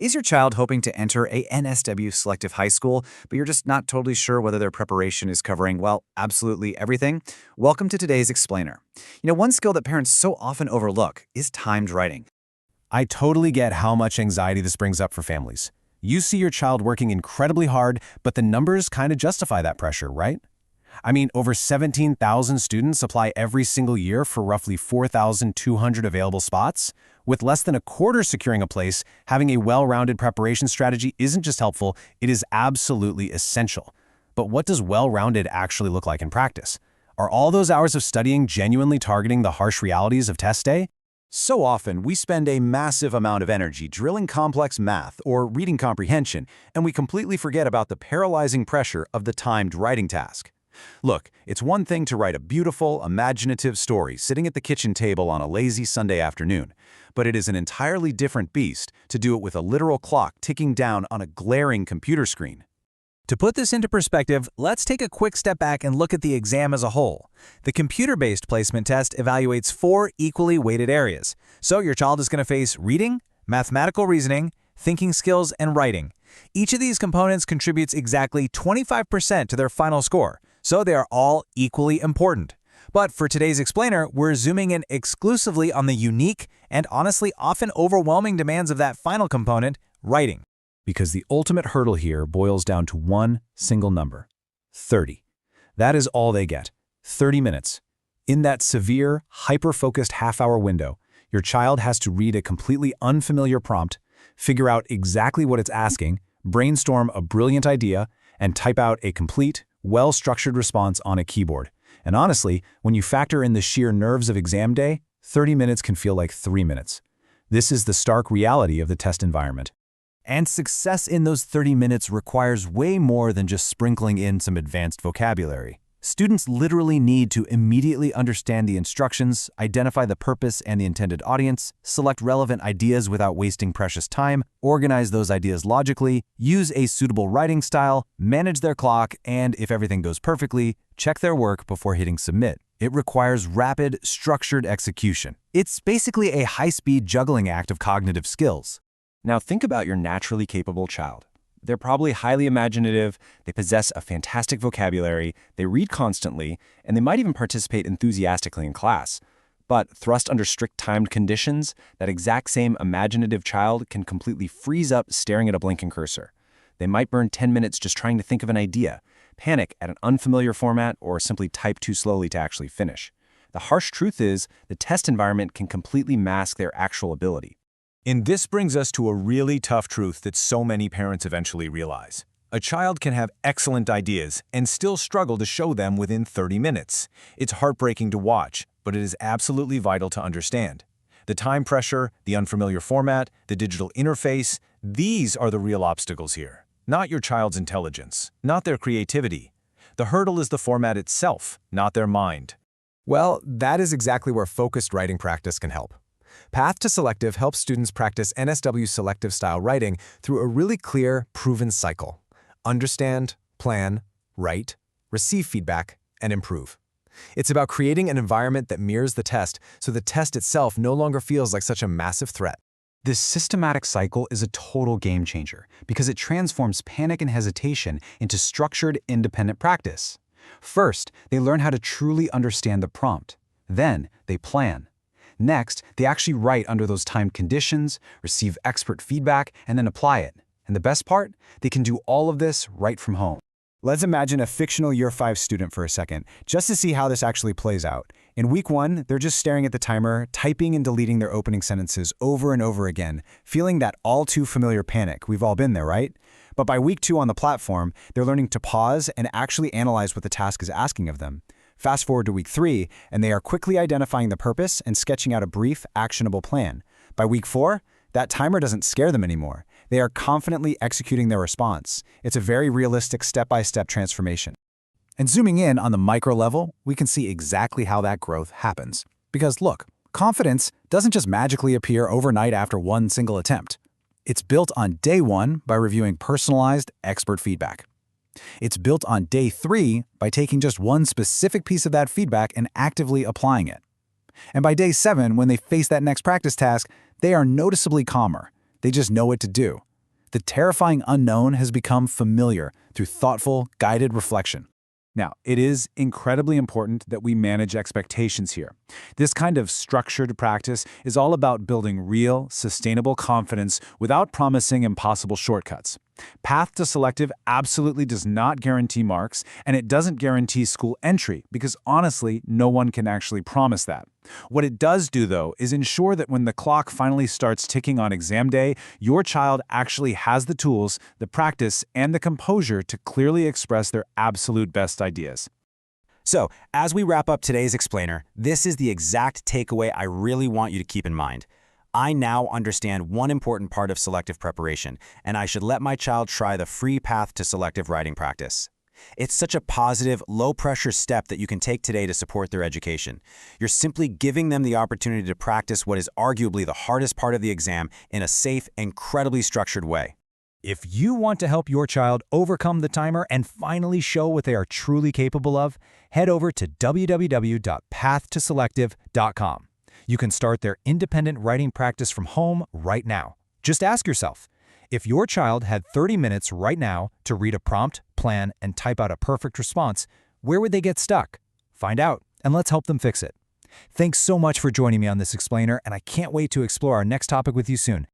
Is your child hoping to enter a NSW selective high school, but you're just not totally sure whether their preparation is covering, well, absolutely everything? Welcome to today's explainer. One skill that parents so often overlook is timed writing. I totally get how much anxiety this brings up for families. You see your child working incredibly hard, but the numbers kind of justify that pressure, right? I mean, over 17,000 students apply every single year for roughly 4,200 available spots. With less than a quarter securing a place, having a well-rounded preparation strategy isn't just helpful, it is absolutely essential. But what does well-rounded actually look like in practice? Are all those hours of studying genuinely targeting the harsh realities of test day? So often, we spend a massive amount of energy drilling complex math or reading comprehension, and we completely forget about the paralyzing pressure of the timed writing task. Look, it's one thing to write a beautiful, imaginative story sitting at the kitchen table on a lazy Sunday afternoon, but it is an entirely different beast to do it with a literal clock ticking down on a glaring computer screen. To put this into perspective, let's take a quick step back and look at the exam as a whole. The computer-based placement test evaluates 4 equally weighted areas. So your child is going to face reading, mathematical reasoning, thinking skills, and writing. Each of these components contributes exactly 25% to their final score, so they are all equally important. But for today's explainer, we're zooming in exclusively on the unique and honestly often overwhelming demands of that final component, writing. Because the ultimate hurdle here boils down to one single number: 30. That is all they get, 30 minutes. In that severe, hyper-focused half-hour window, your child has to read a completely unfamiliar prompt, figure out exactly what it's asking, brainstorm a brilliant idea, and type out a complete, well-structured response on a keyboard. And honestly, when you factor in the sheer nerves of exam day, 30 minutes can feel like 3 minutes. This is the stark reality of the test environment. And success in those 30 minutes requires way more than just sprinkling in some advanced vocabulary. Students literally need to immediately understand the instructions, identify the purpose and the intended audience, select relevant ideas without wasting precious time, organize those ideas logically, use a suitable writing style, manage their clock, and if everything goes perfectly, check their work before hitting submit. It requires rapid, structured execution. It's basically a high-speed juggling act of cognitive skills. Now think about your naturally capable child. They're probably highly imaginative, they possess a fantastic vocabulary, they read constantly, and they might even participate enthusiastically in class. But thrust under strict timed conditions, that exact same imaginative child can completely freeze up staring at a blinking cursor. They might burn 10 minutes just trying to think of an idea, panic at an unfamiliar format, or simply type too slowly to actually finish. The harsh truth is, the test environment can completely mask their actual ability. And this brings us to a really tough truth that so many parents eventually realize. A child can have excellent ideas and still struggle to show them within 30 minutes. It's heartbreaking to watch, but it is absolutely vital to understand. The time pressure, the unfamiliar format, the digital interface, these are the real obstacles here. Not your child's intelligence, not their creativity. The hurdle is the format itself, not their mind. Well, that is exactly where focused writing practice can help. Path to Selective helps students practice NSW Selective style writing through a really clear, proven cycle. Understand, plan, write, receive feedback, and improve. It's about creating an environment that mirrors the test so the test itself no longer feels like such a massive threat. This systematic cycle is a total game changer because it transforms panic and hesitation into structured, independent practice. First, they learn how to truly understand the prompt. Then, they plan. Next, they actually write under those timed conditions, receive expert feedback, and then apply it. And the best part? They can do all of this right from home. Let's imagine a fictional Year 5 student for a second, just to see how this actually plays out. In week 1, they're just staring at the timer, typing and deleting their opening sentences over and over again, feeling that all too familiar panic. We've all been there, right? But by week 2 on the platform, they're learning to pause and actually analyze what the task is asking of them. Fast forward to week 3, and they are quickly identifying the purpose and sketching out a brief, actionable plan. By week 4, that timer doesn't scare them anymore. They are confidently executing their response. It's a very realistic step-by-step transformation. And zooming in on the micro level, we can see exactly how that growth happens. Because look, confidence doesn't just magically appear overnight after one single attempt. It's built on day 1 by reviewing personalized, expert feedback. It's built on day 3 by taking just one specific piece of that feedback and actively applying it. And by day 7, when they face that next practice task, they are noticeably calmer. They just know what to do. The terrifying unknown has become familiar through thoughtful, guided reflection. Now, it is incredibly important that we manage expectations here. This kind of structured practice is all about building real, sustainable confidence without promising impossible shortcuts. Path to Selective absolutely does not guarantee marks, and it doesn't guarantee school entry because honestly, no one can actually promise that. What it does do, though, is ensure that when the clock finally starts ticking on exam day, your child actually has the tools, the practice, and the composure to clearly express their absolute best ideas. So, as we wrap up today's explainer, this is the exact takeaway I really want you to keep in mind. I now understand one important part of selective preparation, and I should let my child try the free Path to Selective Writing practice. It's such a positive, low-pressure step that you can take today to support their education. You're simply giving them the opportunity to practice what is arguably the hardest part of the exam in a safe, incredibly structured way. If you want to help your child overcome the timer and finally show what they are truly capable of, head over to www.pathtoselective.com. You can start their independent writing practice from home right now. Just ask yourself, if your child had 30 minutes right now to read a prompt, plan, and type out a perfect response, where would they get stuck? Find out, and let's help them fix it. Thanks so much for joining me on this explainer, and I can't wait to explore our next topic with you soon.